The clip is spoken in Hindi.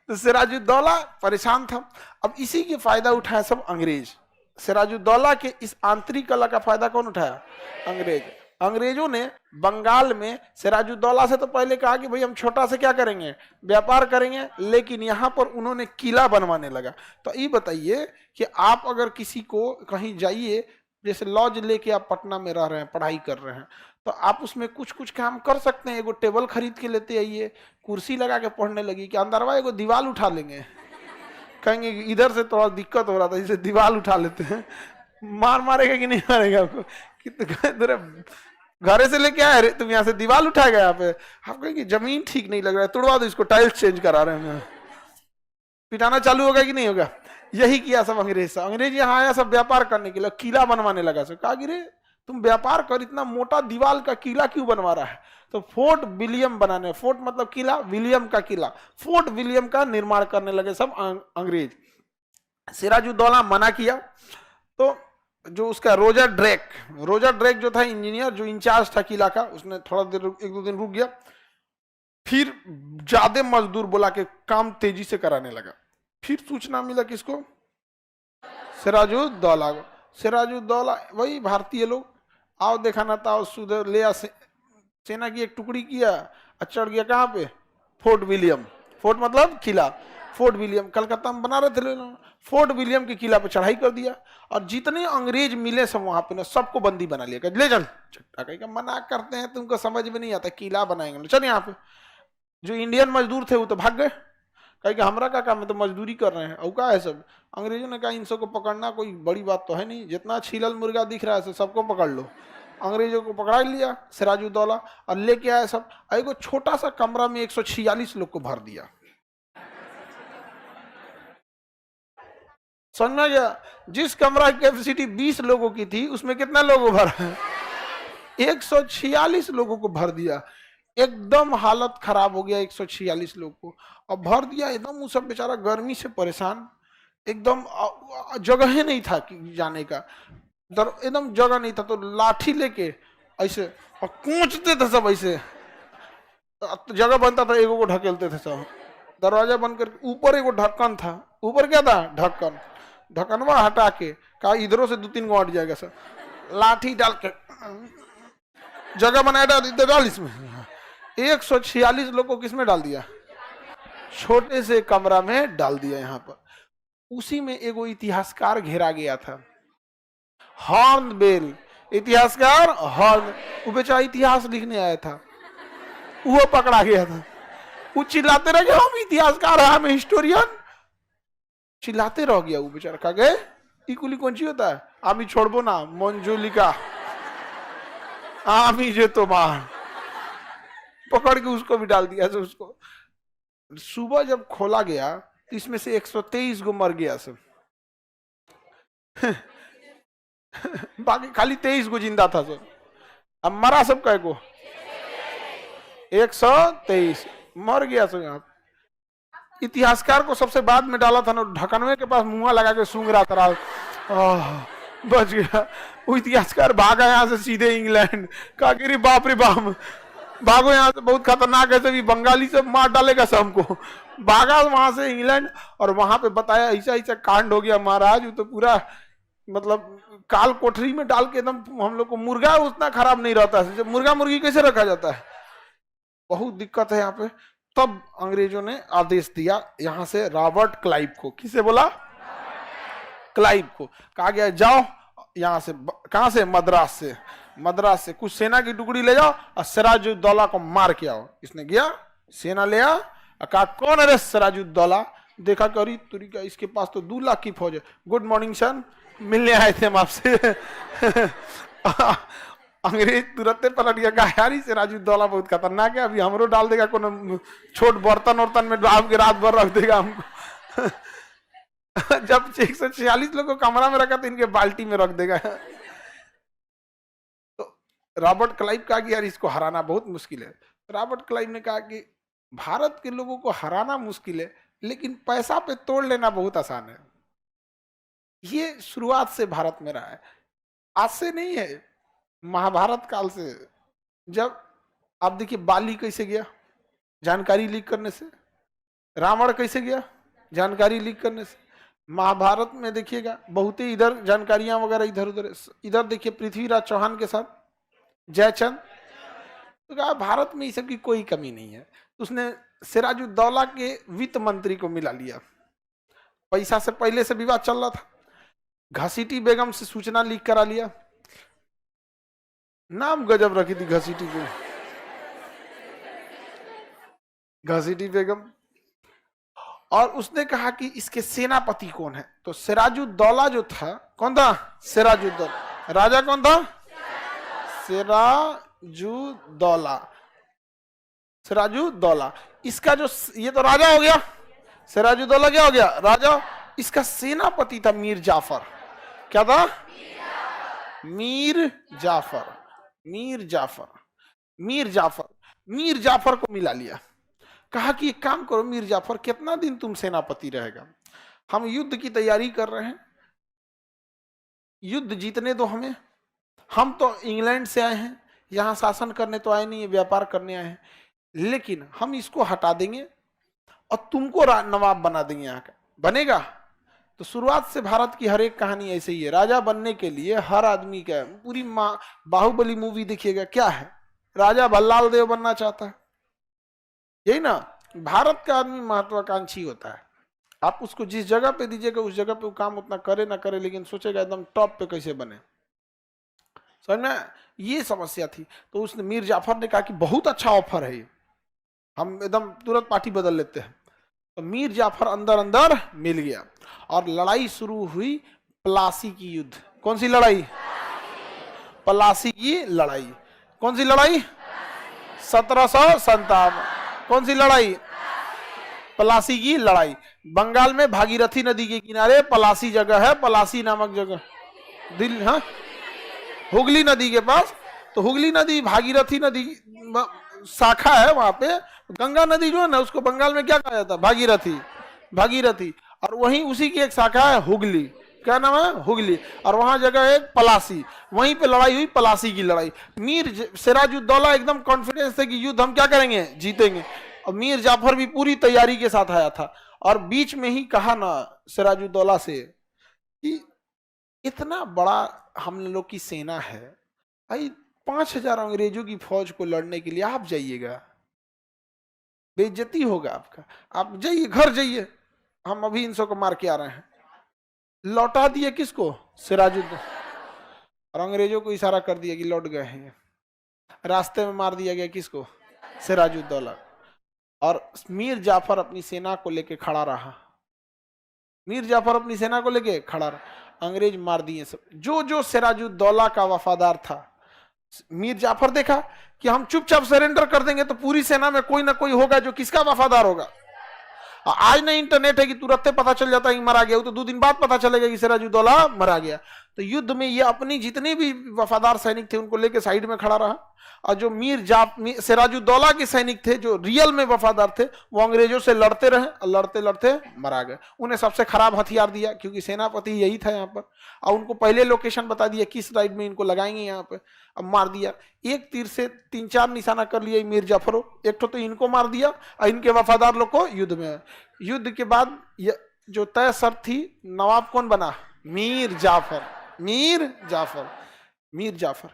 तो सिराजुद्दौला परेशान था। अब इसी के फायदा उठाया सब अंग्रेज। सिराजुद्दौला के इस आंतरिक कला का फायदा कौन उठाया? अंग्रेज। अंग्रेजों ने बंगाल में सिराजुद्दौला से तो पहले कहा कि भाई हम छोटा से क्या करेंगे, व्यापार करेंगे, लेकिन यहाँ पर उन्होंने किला बनवाने लगा। तो ये बताइए कि आप अगर किसी को कहीं जाइए, जैसे लॉज लेके आप पटना में रह रहे हैं, पढ़ाई कर रहे हैं, तो आप उसमें कुछ कुछ काम कर सकते हैं। एगो टेबल खरीद के लेते आइए, कुर्सी लगा के पढ़ने लगी कि अंदरवा एगो दीवार उठा लेंगे, कहेंगे कि इधर से थोड़ा दिक्कत हो रहा था, इसे दीवार उठा लेते हैं। मार मारेगा कि नहीं मारेगा आपको? घरे से लेके आए, तुम यहाँ से दीवार उठा गए यहाँ पे। आप कहेंगे जमीन ठीक नहीं लग रहा है, तोड़वा दो इसको, टाइल्स चेंज करा रहे हैं। पिटाना चालू होगा कि नहीं होगा? यही किया सब अंग्रेज। अंग्रेज यहाँ आया सब व्यापार करने के लिए, किला बनवाने लगा। सब कहा कि रे तुम व्यापार कर, इतना मोटा दीवार का किला क्यों बनवा रहा है? तो फोर्ट विलियम बनाने, फोर्ट मतलब किला, विलियम का किला, फोर्ट विलियम का निर्माण करने लगे सब अंग्रेज। सिराजुद्दौला मना किया। तो जो उसका रोजर ड्रेक जो था इंजीनियर, जो इंचार्ज था किला का, उसने थोड़ा देर एक दो दिन रुक गया, फिर ज्यादा मजदूर बुला के काम तेजी से कराने लगा। फिर सूचना मिला किसको? सिराजुद्दौला को। सिराजुद्दौला वही भारतीय लोग, आओ देखाना था, सुधर ले सेना की एक टुकड़ी किया और चढ़ गया कहाँ पे? Fort William. फोर्ट मतलब किला, फोर्ट विलियम कलकत्ता में बना रहे थे लोग। फोर्ट विलियम के किला पे चढ़ाई कर दिया, और जितने अंग्रेज मिले सब वहां पे ना, सबको बंदी बना लिया। ले चल, का मना करते हैं, तुमको समझ में नहीं आता, किला बनाएंगे, चल यहाँ पे। जो इंडियन मजदूर थे वो तो भाग गए, कहे हमरा का काम है, तो मजदूरी कर रहे हैं, और क्या है सब। अंग्रेजों ने कहा इन सबको पकड़ना कोई बड़ी बात तो है नहीं, जितना छीलल मुर्गा दिख रहा है सबको पकड़ लो। अंग्रेजों को पकड़ा लिया सिराजुद्दौला, और लेके आए सब। एगो छोटा सा कमरा में 146 लोग को भर दिया। समझ में गया? जिस कमरा की कैपेसिटी 20 लोगों की थी, उसमें कितना लोगों भरा? 146 लोगों को भर दिया। एकदम हालत खराब हो गया 146 लोग को, अब भर दिया एकदम। वो सब बेचारा गर्मी से परेशान, एकदम जगह ही नहीं था कि जाने का, एकदम जगह नहीं था। तो लाठी लेके ऐसे और कूचते थे सब ऐसे, जगह बनता था एगो को ढकेलते थे सब। दरवाजा बंद करके ऊपर एगो ढक्कन था, ऊपर क्या था? ढक्कन। ढक्कनवा हटा के कहा इधरों से 2-3 गो हट जाएगा सर, लाठी डाल के जगह बनाया, डाल इसमें। 146 लोग को किसमें डाल दिया? छोटे से कमरा में डाल दिया यहाँ पर। उसी में एगो इतिहासकार घेरा गया था, हॉर्नबिल। इतिहासकार हॉर्न, वो बेचारा इतिहास लिखने आया था, वो पकड़ा गया था। वो चिल्लाते रह गया हम इतिहासकार हैं, हम हिस्टोरियन, चिल्लाते रह गया वो बेचारा। कहा गए इकुली कौन सी होता है? आमी छोड़बो ना, मंजुलिका आमी जे तो मार, पकड़ के उसको भी डाल दिया। उसको सुबह जब खोला गया तो इसमें से 123 गो मर गया सब। बाकी खाली 23 गो जिंदा था सब। अब मरा सब कह को? 123 मर गया सब। यहाँ इतिहासकार को सबसे बाद में डाला था ना, ढकनवे के पास मुंह लगा के सूंघ रहा था, बच गया। वो इतिहासकार भागा यहाँ से सीधे इंग्लैंड। कहा कि रे बाप रे बाप, भागो यहाँ से, बहुत खतरनाक है, सभी बंगाली सब मार डालेगा सब हमको। भागा वहां से इंग्लैंड, और वहां पे बताया ऐसा ऐसा कांड हो गया महाराज। वो तो पूरा मतलब काल कोठरी में डाल के एकदम, हम लोग को मुर्गा उतना खराब नहीं रहता है, मुर्गा मुर्गी कैसे रखा जाता है, बहुत दिक्कत है यहाँ पे। तब अंग्रेजों ने आदेश दिया यहाँ से रॉबर्ट क्लाइव को। किसे बोला? क्लाइव को। कहा गया जाओ यहाँ से, कहां से? मद्रास से कुछ सेना की टुकड़ी ले जाओ और सिराजुद्दौला को मार के आओ। इसने गया, सेना ले आ, कहा कौन है सिराजुद्दौला? देखा कि अरे तुरी का, इसके पास तो 2 लाख की फौज है। गुड मॉर्निंग सन, मिलने आए थे हम आपसे। अंग्रेज तुरंत पलट गया, कहा यार सिराजुद्दौला बहुत खतरनाक है, अभी हमरो डाल देगा कोनो छोट बर्तन वर्तन में डाल के रात भर रख देगा हमको। जब 146 लोग को कमरा में रखा तो इनके बाल्टी में रख देगा। तो रॉबर्ट क्लाइव कहा कि यार इसको हराना बहुत मुश्किल है। रॉबर्ट क्लाइव ने कहा कि भारत के लोगों को हराना मुश्किल है, लेकिन पैसा पे तोड़ लेना बहुत आसान है। ये शुरुआत से भारत में रहा है, आज से नहीं है, महाभारत काल से। जब आप देखिए बाली कैसे गया जानकारी लीक करने से, रावण कैसे गया? जानकारी लीक करने से। महाभारत में देखिएगा बहुत ही इधर जानकारियां वगैरह इधर उधर। इधर देखिए पृथ्वीराज चौहान के साथ जयचंद, तो कहा भारत में इस सब की कोई कमी नहीं है। उसने सिराजुद्दौला के वित्त मंत्री को मिला लिया। पैसा से पहले से विवाद चल रहा था। घसीटी बेगम से सूचना लीक करा लिया। नाम गजब रखी थी घसीटी को, घसीटी बेगम। और उसने कहा कि इसके सेनापति कौन है? तो सिराजुद्दौला जो था, कौन था? सिराजुद्दौला। राजा कौन था? सिराजुद्दौला। सिराजुद्दौला इसका जो, ये तो राजा हो गया, सिराजुद्दौला क्या हो गया? राजा। इसका सेनापति था मीर जाफर। क्या था? मीर जाफर। मीर जाफर। मीर जाफर। मीर जाफर को मिला लिया। कहा कि एक काम करो मीर जाफर, कितना दिन तुम सेनापति रहेगा? हम युद्ध की तैयारी कर रहे हैं, युद्ध जीतने दो हमें। हम तो इंग्लैंड से आए हैं, यहां शासन करने तो आए नहीं है, व्यापार करने आए हैं। लेकिन हम इसको हटा देंगे और तुमको नवाब बना देंगे यहाँ का। बनेगा? तो शुरुआत से भारत की हर एक कहानी ऐसे ही है। राजा बनने के लिए हर आदमी का, पूरी बाहुबली मूवी देखिएगा, क्या है? राजा भल्लाल देव बनना चाहता है, यही ना? भारत का आदमी महत्वाकांक्षी होता है। आप उसको जिस जगह पे दीजिएगा उस जगह पे वो काम उतना करे ना करे, लेकिन सोचेगा एकदम टॉप पे कैसे बने। समझ में? ये समस्या थी। तो उसने, मीर जाफर ने कहा कि बहुत अच्छा ऑफर है ये, हम एकदम तुरंत पार्टी बदल लेते हैं। तो मीर जाफर अंदर अंदर मिल गया और लड़ाई शुरू हुई, प्लासी की युद्ध। कौन सी लड़ाई? प्लासी की लड़ाई। कौन सी लड़ाई? 1757। कौन सी लड़ाई? प्लासी की लड़ाई। बंगाल में भागीरथी नदी के किनारे पलासी जगह है, पलासी नामक जगह, दिल्ली, हाँ, हुगली नदी के पास। तो हुगली नदी भागीरथी नदी शाखा है वहां पे। गंगा नदी जो है ना, उसको बंगाल में क्या कहा जाता है? भागीरथी। भागीरथी। और वहीं उसी की एक शाखा है हुगली। क्या नाम है? हुगली। और वहां जगह है पलासी, वहीं पे लड़ाई हुई, पलासी की लड़ाई। मीर सिराजुद्दौला एकदम कॉन्फिडेंस थे कि युद्ध हम क्या करेंगे? जीतेंगे। और मीर जाफर भी पूरी तैयारी के साथ आया था। और बीच में ही कहा ना सिराजुद्दौला से कि इतना बड़ा हम लोग की सेना है भाई, 5000 अंग्रेजों की फौज को लड़ने के लिए आप जाइएगा, बेइज्जती होगा आपका, आप जाइए, घर जाइए, हम अभी इन सबको मार के आ रहे हैं। लौटा दिए किसको? सिराजुद्दौला। और अंग्रेजों को इशारा कर दिया कि लौट गए हैं। रास्ते में मार दिया गया किसको? सिराजुद्दौला। और मीर जाफर अपनी सेना को लेके खड़ा रहा। मीर जाफर अपनी सेना को लेके खड़ा रहा। अंग्रेज मार दिए सब। जो जो सिराजुद्दौला का वफादार था, मीर जाफर देखा कि हम चुपचाप सरेंडर कर देंगे तो पूरी सेना में कोई ना कोई होगा जो किसका वफादार होगा। आज ना इंटरनेट है कि तुरंत पता चल जाता है कि मरा गया, तो 2 दिन बाद पता चलेगा कि सिराजुद्दौला मरा गया। तो युद्ध में ये अपनी जितने भी वफादार सैनिक थे उनको लेके साइड में खड़ा रहा। और जो सिराजुद्दौला के सैनिक थे जो रियल में वफादार थे, वो अंग्रेजों से लड़ते रहे और लड़ते लड़ते मरा गए। उन्हें सबसे खराब हथियार दिया, क्योंकि सेनापति यही था यहाँ पर। और उनको पहले लोकेशन बता दिया किस साइड में इनको लगाएंगे यहाँ पे। अब मार दिया, एक तीर से 3-4 निशाना कर लिया मीर जाफरो। एक तो इनको मार दिया और इनके वफादार लोग को युद्ध में। युद्ध के बाद जो तय शर्त थी, नवाब कौन बना? मीर जाफर। मीर जाफर। मीर जाफर